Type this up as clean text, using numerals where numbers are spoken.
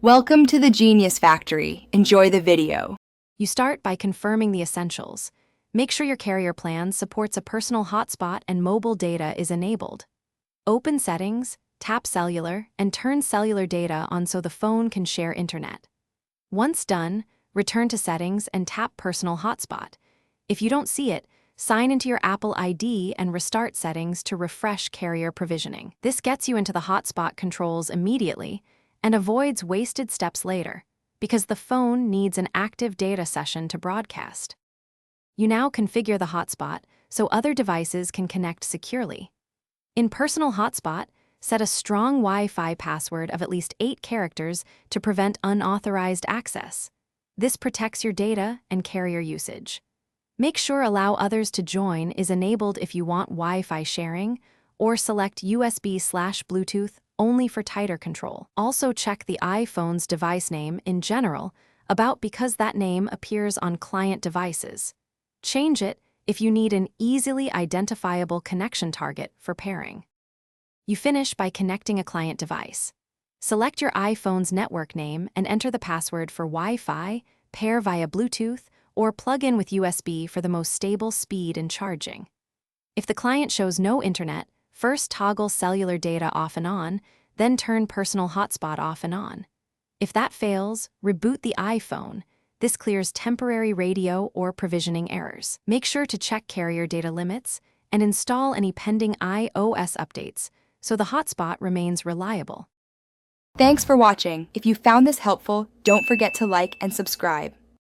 Welcome to the Genius Factory. Enjoy the video. You start by confirming the essentials. Make sure your carrier plan supports a personal hotspot and mobile data is enabled. Open Settings, tap Cellular, and turn cellular data on so the phone can share internet. Once done, return to Settings and tap Personal Hotspot. If you don't see it, sign into your Apple ID and restart Settings to refresh carrier provisioning. This gets you into the hotspot controls immediately and avoids wasted steps later, because the phone needs an active data session to broadcast. You now configure the hotspot so other devices can connect securely. In Personal Hotspot, set a strong Wi-Fi password of at least 8 characters to prevent unauthorized access. This protects your data and carrier usage. Make sure Allow Others to Join is enabled if you want Wi-Fi sharing, or select USB/Bluetooth only for tighter control. Also check the iPhone's device name in general because that name appears on client devices. Change it if you need an easily identifiable connection target for pairing. You finish by connecting a client device. Select your iPhone's network name and enter the password for Wi-Fi, pair via Bluetooth, or plug in with USB for the most stable speed and charging. If the client shows no internet, first toggle cellular data off and on, then turn Personal Hotspot off and on. If that fails, reboot the iPhone. This clears temporary radio or provisioning errors. Make sure to check carrier data limits and install any pending iOS updates so the hotspot remains reliable. Thanks for watching. If you found this helpful, don't forget to like and subscribe.